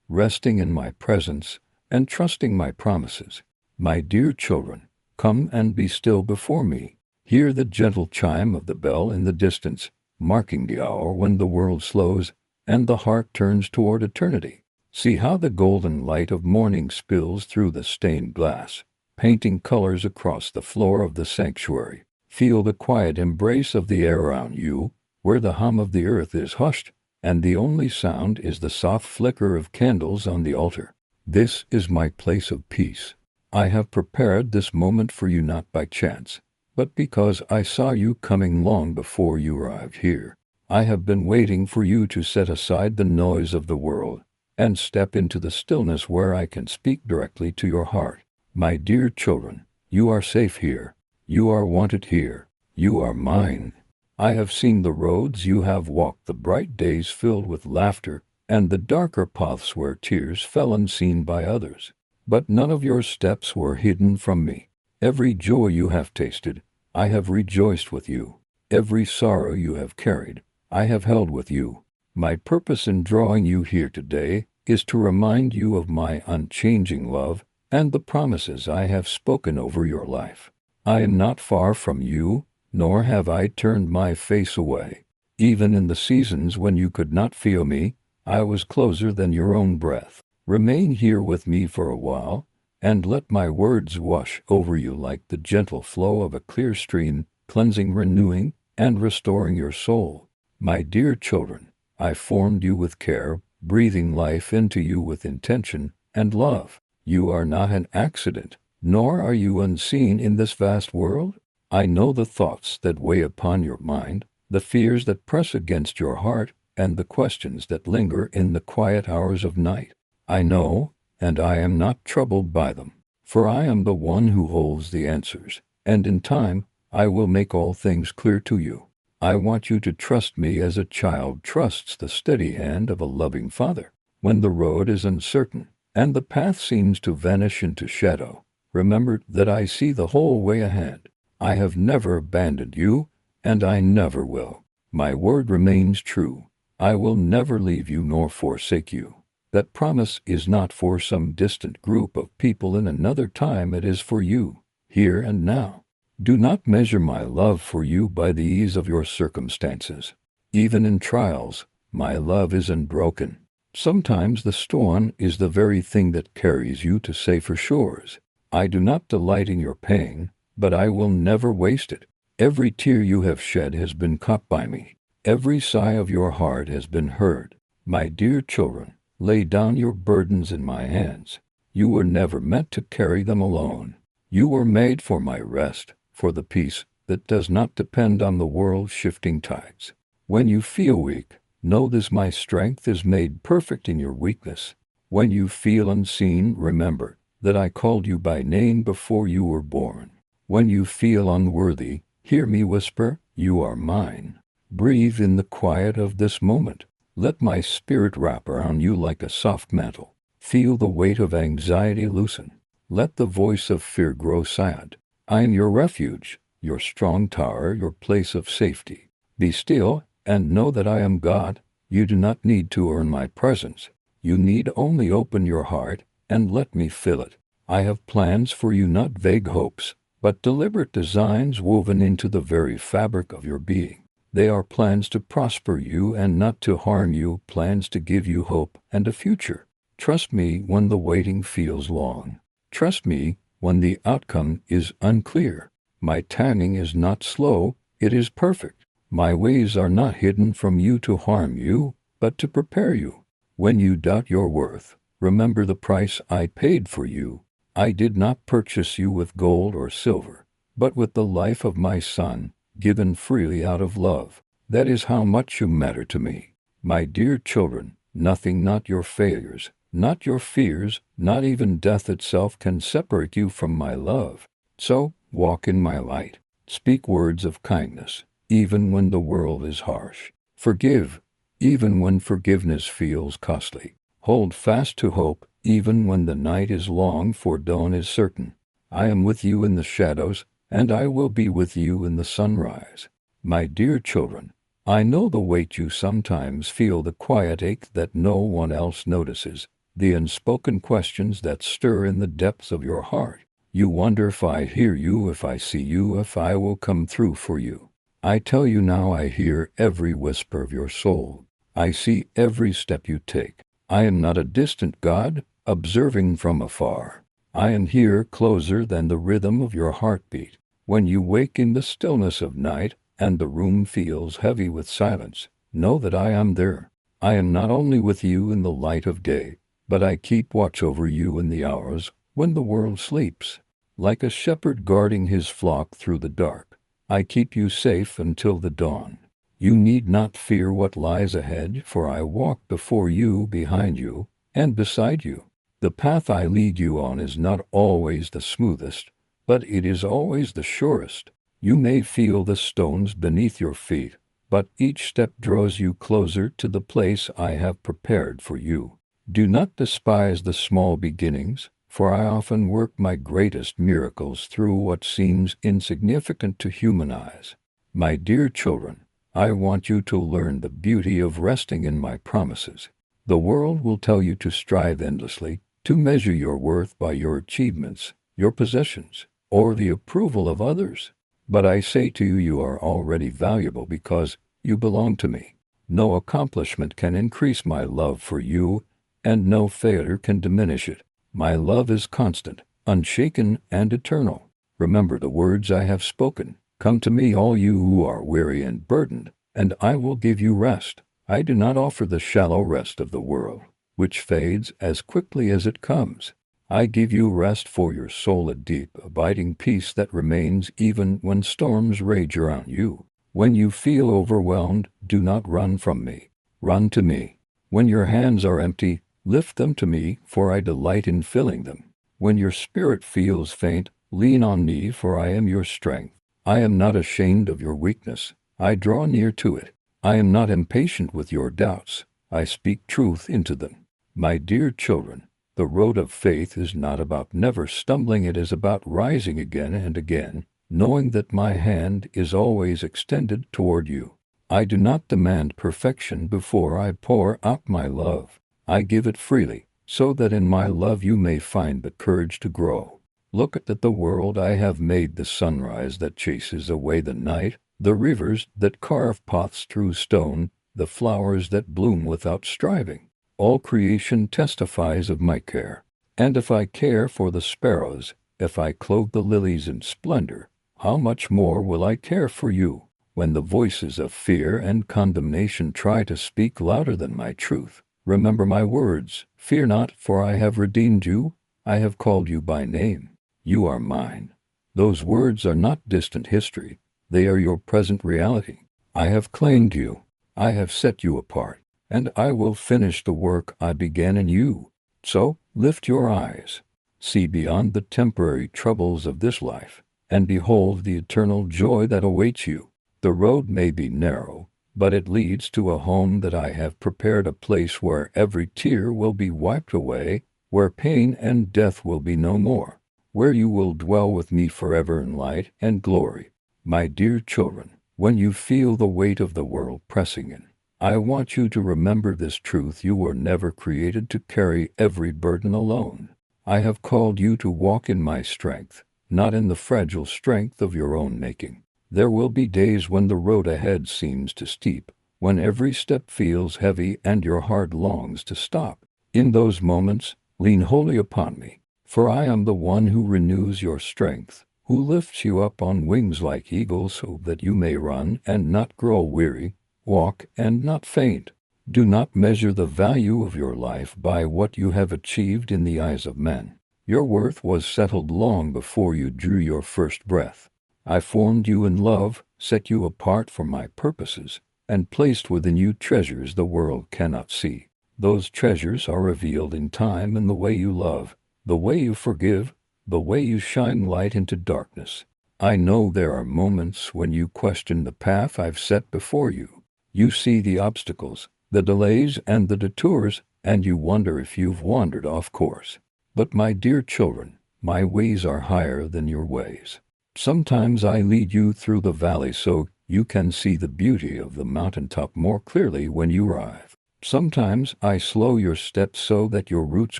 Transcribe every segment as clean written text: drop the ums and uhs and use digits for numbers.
resting in my presence and trusting my promises. My dear children, come and be still before me. Hear the gentle chime of the bell in the distance, marking the hour when the world slows and the heart turns toward eternity. See how the golden light of morning spills through the stained glass, painting colors across the floor of the sanctuary. Feel the quiet embrace of the air around you, where the hum of the earth is hushed, and the only sound is the soft flicker of candles on the altar. This is my place of peace. I have prepared this moment for you not by chance, but because I saw you coming long before you arrived here. I have been waiting for you to set aside the noise of the world and step into the stillness where I can speak directly to your heart. My dear children, you are safe here. You are wanted here. You are mine. I have seen the roads you have walked, the bright days filled with laughter, and the darker paths where tears fell unseen by others. But none of your steps were hidden from me. Every joy you have tasted, I have rejoiced with you. Every sorrow you have carried, I have held with you. My purpose in drawing you here today is to remind you of my unchanging love and the promises I have spoken over your life. I am not far from you, nor have I turned my face away. Even in the seasons when you could not feel me, I was closer than your own breath. Remain here with me for a while, and let my words wash over you like the gentle flow of a clear stream, cleansing, renewing, and restoring your soul. My dear children, I formed you with care, breathing life into you with intention and love. You are not an accident, nor are you unseen in this vast world. I know the thoughts that weigh upon your mind, the fears that press against your heart, and the questions that linger in the quiet hours of night. I know, and I am not troubled by them, for I am the one who holds the answers, and in time I will make all things clear to you. I want you to trust me as a child trusts the steady hand of a loving father. When the road is uncertain, and the path seems to vanish into shadow, remember that I see the whole way ahead. I have never abandoned you, and I never will. My word remains true. I will never leave you nor forsake you. That promise is not for some distant group of people in another time. It is for you, here and now. Do not measure my love for you by the ease of your circumstances. Even in trials, my love is unbroken. Sometimes the storm is the very thing that carries you to safer shores. I do not delight in your pain, but I will never waste it. Every tear you have shed has been caught by me. Every sigh of your heart has been heard. My dear children, lay down your burdens in my hands. You were never meant to carry them alone. You were made for my rest, for the peace that does not depend on the world's shifting tides. When you feel weak, know this: my strength is made perfect in your weakness. When you feel unseen, remember that I called you by name before you were born. When you feel unworthy, hear me whisper, you are mine. Breathe in the quiet of this moment. Let my spirit wrap around you like a soft mantle. Feel the weight of anxiety loosen. Let the voice of fear grow silent. I am your refuge, your strong tower, your place of safety. Be still and know that I am God. You do not need to earn my presence. You need only open your heart and let me fill it. I have plans for you, not vague hopes, but deliberate designs woven into the very fabric of your being. They are plans to prosper you and not to harm you, plans to give you hope and a future. Trust me when the waiting feels long. Trust me when the outcome is unclear. My timing is not slow, it is perfect. My ways are not hidden from you to harm you, but to prepare you. When you doubt your worth, remember the price I paid for you. I did not purchase you with gold or silver, but with the life of my Son, given freely out of love. That is how much you matter to me. My dear children, nothing, not your failures, not your fears, not even death itself can separate you from my love. So, walk in my light. Speak words of kindness, even when the world is harsh. Forgive, even when forgiveness feels costly. Hold fast to hope, even when the night is long, for dawn is certain. I am with you in the shadows, and I will be with you in the sunrise. My dear children, I know the weight you sometimes feel, the quiet ache that no one else notices. the unspoken questions that stir in the depths of your heart. You wonder if I hear you, if I see you, if I will come through for you. I tell you now, I hear every whisper of your soul. I see every step you take. I am not a distant God, observing from afar. I am here, closer than the rhythm of your heartbeat. When you wake in the stillness of night, and the room feels heavy with silence, know that I am there. I am not only with you in the light of day, but I keep watch over you in the hours when the world sleeps. Like a shepherd guarding his flock through the dark, I keep you safe until the dawn. You need not fear what lies ahead, for I walk before you, behind you, and beside you. The path I lead you on is not always the smoothest, but it is always the surest. You may feel the stones beneath your feet, but each step draws you closer to the place I have prepared for you. Do not despise the small beginnings, for I often work my greatest miracles through what seems insignificant to human eyes. My dear children, I want you to learn the beauty of resting in my promises. The world will tell you to strive endlessly, to measure your worth by your achievements, your possessions, or the approval of others. But I say to you, you are already valuable because you belong to me. No accomplishment can increase my love for you, and no failure can diminish it. My love is constant, unshaken, and eternal. Remember the words I have spoken. Come to me, all you who are weary and burdened, and I will give you rest. I do not offer the shallow rest of the world, which fades as quickly as it comes. I give you rest for your soul, a deep, abiding peace that remains even when storms rage around you. When you feel overwhelmed, do not run from me. Run to me. When your hands are empty, lift them to me, for I delight in filling them. When your spirit feels faint, lean on me, for I am your strength. I am not ashamed of your weakness. I draw near to it. I am not impatient with your doubts. I speak truth into them. My dear children, the road of faith is not about never stumbling. It is about rising again and again, knowing that my hand is always extended toward you. I do not demand perfection before I pour out my love. I give it freely, so that in my love you may find the courage to grow. Look at the world I have made, the sunrise that chases away the night, the rivers that carve paths through stone, the flowers that bloom without striving. All creation testifies of my care. And if I care for the sparrows, if I clothe the lilies in splendor, how much more will I care for you? When the voices of fear and condemnation try to speak louder than my truth, remember my words. Fear not, for I have redeemed you. I have called you by name. You are mine. Those words are not distant history. They are your present reality. I have claimed you. I have set you apart, and I will finish the work I began in you. So, lift your eyes. See beyond the temporary troubles of this life, and behold the eternal joy that awaits you. The road may be narrow, but it leads to a home that I have prepared, a place where every tear will be wiped away, where pain and death will be no more, where you will dwell with me forever in light and glory. My dear children, when you feel the weight of the world pressing in, I want you to remember this truth: you were never created to carry every burden alone. I have called you to walk in my strength, not in the fragile strength of your own making. There will be days when the road ahead seems too steep, when every step feels heavy and your heart longs to stop. In those moments, lean wholly upon me, for I am the one who renews your strength, who lifts you up on wings like eagles so that you may run and not grow weary, walk and not faint. Do not measure the value of your life by what you have achieved in the eyes of men. Your worth was settled long before you drew your first breath. I formed you in love, set you apart for my purposes, and placed within you treasures the world cannot see. Those treasures are revealed in time in the way you love, the way you forgive, the way you shine light into darkness. I know there are moments when you question the path I've set before you. You see the obstacles, the delays, and the detours, and you wonder if you've wandered off course. But my dear children, my ways are higher than your ways. Sometimes I lead you through the valley so you can see the beauty of the mountaintop more clearly when you arrive. Sometimes I slow your steps so that your roots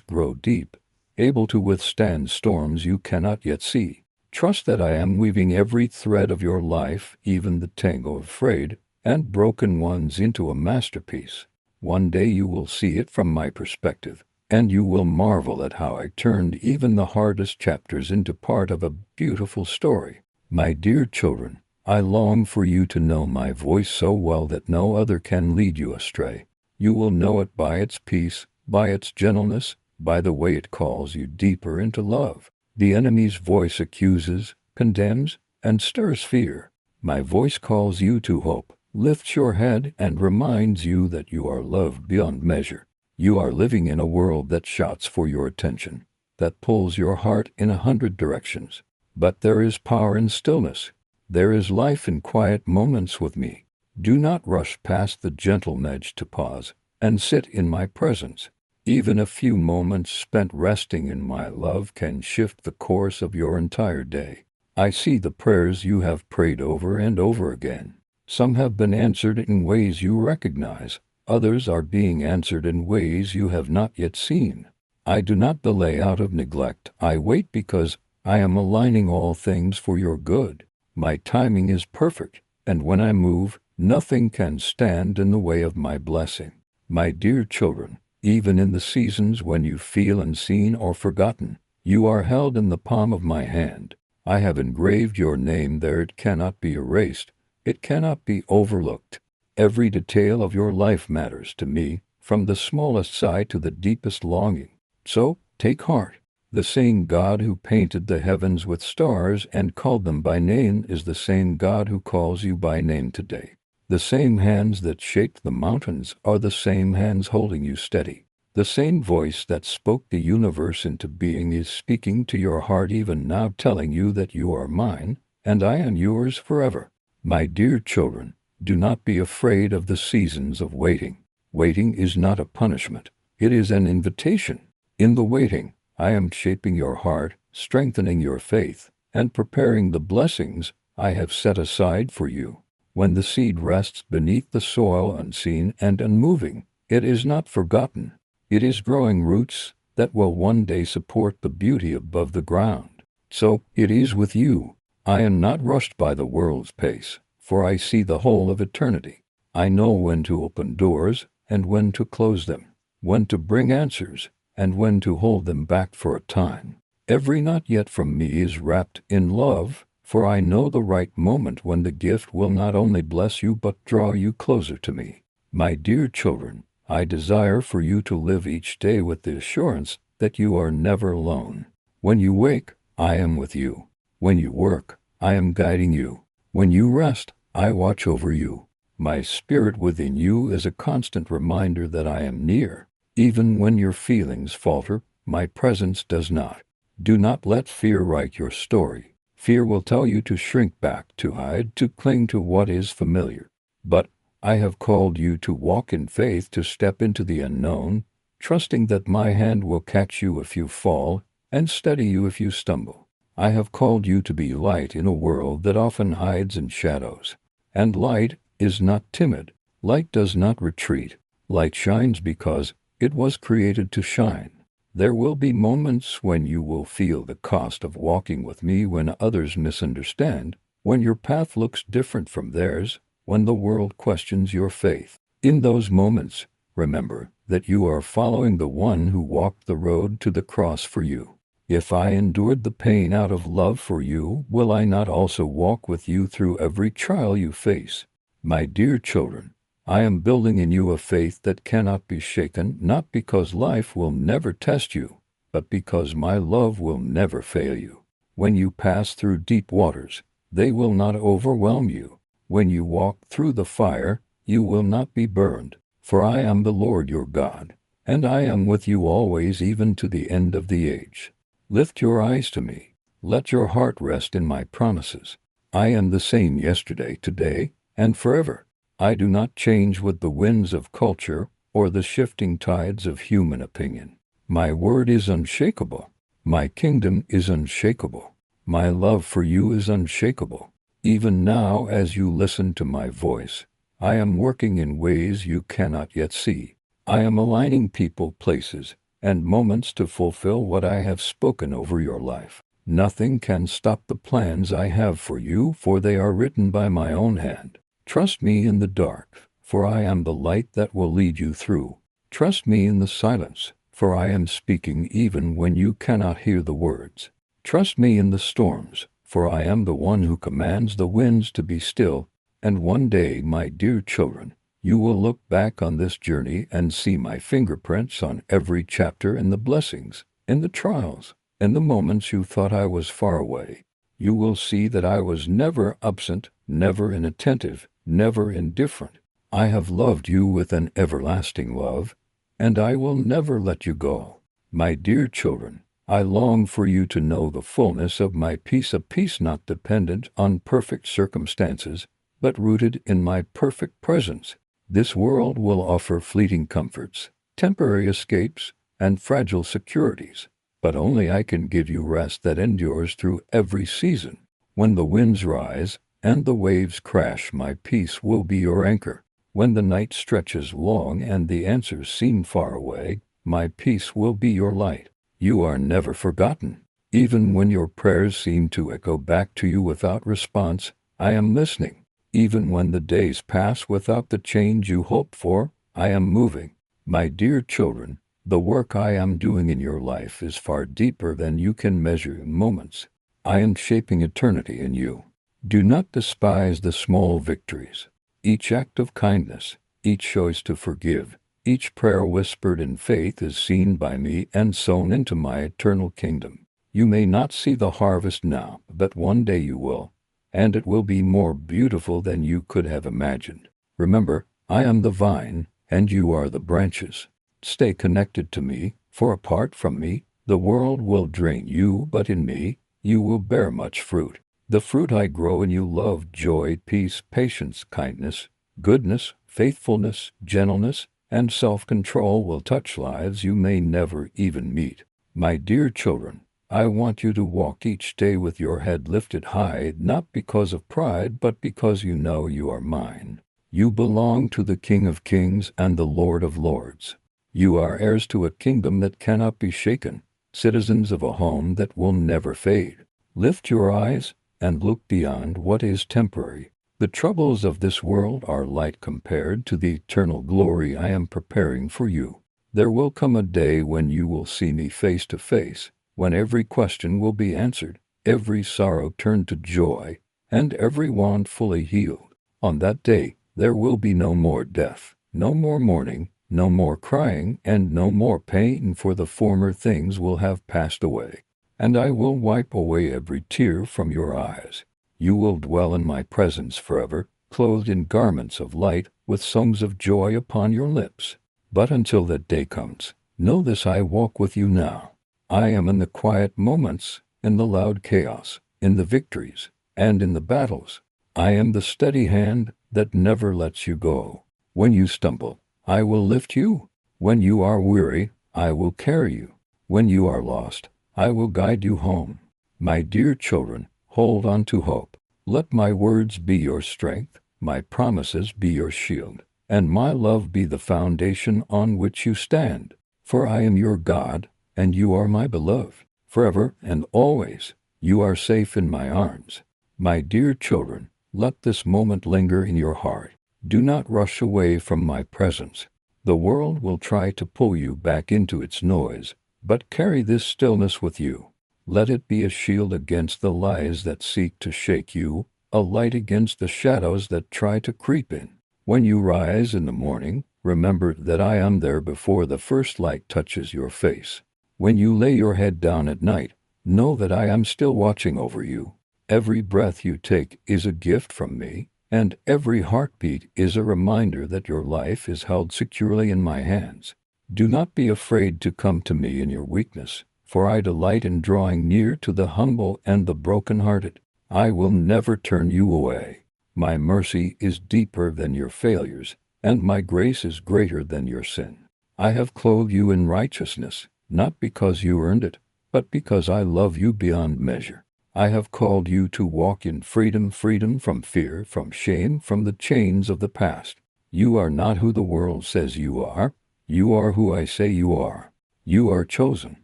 grow deep, able to withstand storms you cannot yet see. Trust that I am weaving every thread of your life, even the tangle of frayed and broken ones, into a masterpiece. One day you will see it from my perspective, and you will marvel at how I turned even the hardest chapters into part of a beautiful story. My dear children, I long for you to know my voice so well that no other can lead you astray. You will know it by its peace, by its gentleness, by the way it calls you deeper into love. The enemy's voice accuses, condemns, and stirs fear. My voice calls you to hope, lifts your head, and reminds you that you are loved beyond measure. You are living in a world that shouts for your attention, that pulls your heart in 100 directions. But there is power in stillness. There is life in quiet moments with me. Do not rush past the gentle nudge to pause and sit in my presence. Even a few moments spent resting in my love can shift the course of your entire day. I see the prayers you have prayed over and over again. Some have been answered in ways you recognize. Others are being answered in ways you have not yet seen. I do not delay out of neglect. I wait because I am aligning all things for your good. My timing is perfect, and when I move, nothing can stand in the way of my blessing. My dear children, even in the seasons when you feel unseen or forgotten, you are held in the palm of my hand. I have engraved your name there. It cannot be erased. It cannot be overlooked. Every detail of your life matters to me, from the smallest sigh to the deepest longing. So, take heart. The same God who painted the heavens with stars and called them by name is the same God who calls you by name today. The same hands that shaped the mountains are the same hands holding you steady. The same voice that spoke the universe into being is speaking to your heart even now, telling you that you are mine, and I am yours forever. My dear children, do not be afraid of the seasons of waiting. Waiting is not a punishment. It is an invitation. In the waiting, I am shaping your heart, strengthening your faith, and preparing the blessings I have set aside for you. When the seed rests beneath the soil unseen and unmoving, it is not forgotten. It is growing roots that will one day support the beauty above the ground. So it is with you. I am not rushed by the world's pace, for I see the whole of eternity. I know when to open doors and when to close them, when to bring answers and when to hold them back for a time. Every not yet from me is wrapped in love, for I know the right moment when the gift will not only bless you but draw you closer to me. My dear children, I desire for you to live each day with the assurance that you are never alone. When you wake, I am with you. When you work, I am guiding you. When you rest, I watch over you. My spirit within you is a constant reminder that I am near. Even when your feelings falter, my presence does not. Do not let fear write your story. Fear will tell you to shrink back, to hide, to cling to what is familiar. But I have called you to walk in faith, to step into the unknown, trusting that my hand will catch you if you fall and steady you if you stumble. I have called you to be light in a world that often hides in shadows. And light is not timid. Light does not retreat. Light shines because it was created to shine. There will be moments when you will feel the cost of walking with me, when others misunderstand, when your path looks different from theirs, when the world questions your faith. In those moments, remember that you are following the one who walked the road to the cross for you. If I endured the pain out of love for you, will I not also walk with you through every trial you face? My dear children, I am building in you a faith that cannot be shaken, not because life will never test you, but because my love will never fail you. When you pass through deep waters, they will not overwhelm you. When you walk through the fire, you will not be burned, for I am the Lord your God, and I am with you always, even to the end of the age. Lift your eyes to me. Let your heart rest in my promises. I am the same yesterday, today, and forever. I do not change with the winds of culture or the shifting tides of human opinion. My word is unshakable. My kingdom is unshakable. My love for you is unshakable. Even now, as you listen to my voice, I am working in ways you cannot yet see. I am aligning people, places, and moments to fulfill what I have spoken over your life. Nothing can stop the plans I have for you, for they are written by my own hand. Trust me in the dark, for I am the light that will lead you through. Trust me in the silence, for I am speaking even when you cannot hear the words. Trust me in the storms, for I am the one who commands the winds to be still. And one day, my dear children, you will look back on this journey and see my fingerprints on every chapter, in the blessings, in the trials, in the moments you thought I was far away. You will see that I was never absent, never inattentive, never indifferent. I have loved you with an everlasting love, and I will never let you go. My dear children, I long for you to know the fullness of my peace, a peace not dependent on perfect circumstances, but rooted in my perfect presence. This world will offer fleeting comforts, temporary escapes, and fragile securities, but only I can give you rest that endures through every season. When the winds rise and the waves crash, my peace will be your anchor. When the night stretches long and the answers seem far away, my peace will be your light. You are never forgotten. Even when your prayers seem to echo back to you without response, I am listening. Even when the days pass without the change you hoped for, I am moving. My dear children, the work I am doing in your life is far deeper than you can measure in moments. I am shaping eternity in you. Do not despise the small victories. Each act of kindness, each choice to forgive, each prayer whispered in faith is seen by me and sown into my eternal kingdom. You may not see the harvest now, but one day you will, and it will be more beautiful than you could have imagined. Remember, I am the vine, and you are the branches. Stay connected to me, for apart from me, the world will drain you, but in me, you will bear much fruit. The fruit I grow in you: love, joy, peace, patience, kindness, goodness, faithfulness, gentleness, and self-control will touch lives you may never even meet. My dear children, I want you to walk each day with your head lifted high, not because of pride, but because you know you are mine. You belong to the King of Kings and the Lord of Lords. You are heirs to a kingdom that cannot be shaken, citizens of a home that will never fade. Lift your eyes and look beyond what is temporary. The troubles of this world are light compared to the eternal glory I am preparing for you. There will come a day when you will see me face to face, when every question will be answered, every sorrow turned to joy, and every want fully healed. On that day, there will be no more death, no more mourning, no more crying, and no more pain, for the former things will have passed away, and I will wipe away every tear from your eyes. You will dwell in my presence forever, clothed in garments of light, with songs of joy upon your lips. But until that day comes, know this: I walk with you now. I am in the quiet moments, in the loud chaos, in the victories, and in the battles. I am the steady hand that never lets you go. When you stumble, I will lift you. When you are weary, I will carry you. When you are lost, I will guide you home. My dear children, hold on to hope. Let my words be your strength, my promises be your shield, and my love be the foundation on which you stand. For I am your God, and you are my beloved. Forever and always, you are safe in my arms. My dear children, let this moment linger in your heart. Do not rush away from my presence. The world will try to pull you back into its noise, but carry this stillness with you. Let it be a shield against the lies that seek to shake you, a light against the shadows that try to creep in. When you rise in the morning, remember that I am there before the first light touches your face. When you lay your head down at night, know that I am still watching over you. Every breath you take is a gift from me, and every heartbeat is a reminder that your life is held securely in my hands. Do not be afraid to come to me in your weakness, for I delight in drawing near to the humble and the brokenhearted. I will never turn you away. My mercy is deeper than your failures, and my grace is greater than your sin. I have clothed you in righteousness, not because you earned it, but because I love you beyond measure. I have called you to walk in freedom, freedom from fear, from shame, from the chains of the past. You are not who the world says you are. You are who I say you are. You are chosen.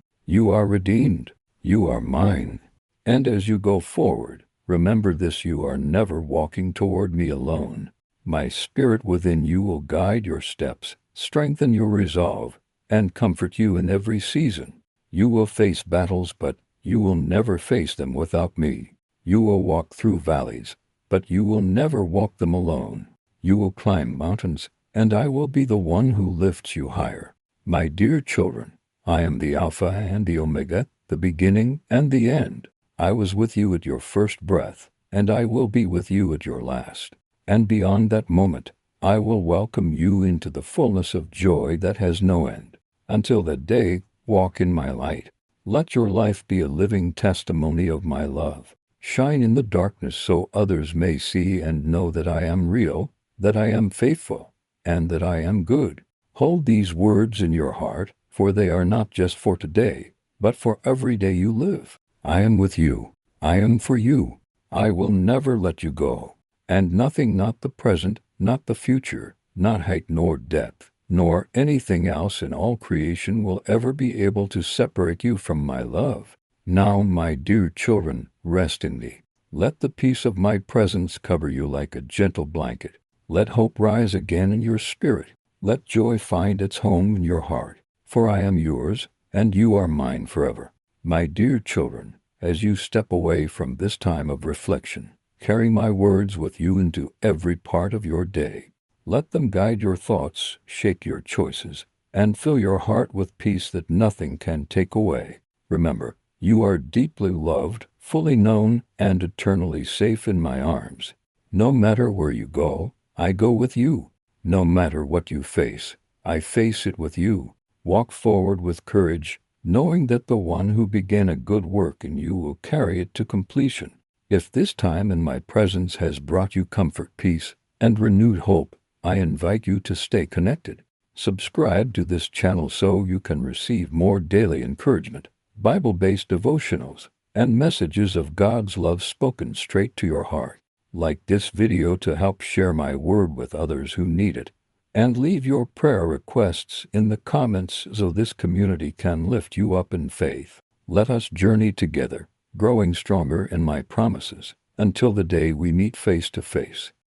You are redeemed. You are mine. And as you go forward, remember this: you are never walking toward me alone. My spirit within you will guide your steps, strengthen your resolve, and comfort you in every season. You will face battles, but you will never face them without me. You will walk through valleys, but you will never walk them alone. You will climb mountains, and I will be the one who lifts you higher. My dear children, I am the Alpha and the Omega, the beginning and the end. I was with you at your first breath, and I will be with you at your last. And beyond that moment, I will welcome you into the fullness of joy that has no end. Until that day, walk in my light. Let your life be a living testimony of my love. Shine in the darkness so others may see and know that I am real, that I am faithful, and that I am good. Hold these words in your heart, for they are not just for today, but for every day you live. I am with you. I am for you. I will never let you go. And nothing, not the present, not the future, not height nor depth, nor anything else in all creation will ever be able to separate you from my love. Now, my dear children, rest in me. Let the peace of my presence cover you like a gentle blanket. Let hope rise again in your spirit. Let joy find its home in your heart. For I am yours, and you are mine forever. My dear children, as you step away from this time of reflection, carry my words with you into every part of your day. Let them guide your thoughts, shape your choices, and fill your heart with peace that nothing can take away. Remember, you are deeply loved, fully known, and eternally safe in my arms. No matter where you go, I go with you. No matter what you face, I face it with you. Walk forward with courage, knowing that the one who began a good work in you will carry it to completion. If this time in my presence has brought you comfort, peace, and renewed hope, I invite you to stay connected. Subscribe to this channel so you can receive more daily encouragement, Bible-based devotionals, and messages of God's love spoken straight to your heart. Like this video to help share my word with others who need it. And leave your prayer requests in the comments so this community can lift you up in faith. Let us journey together, growing stronger in my promises, until the day we meet face to face.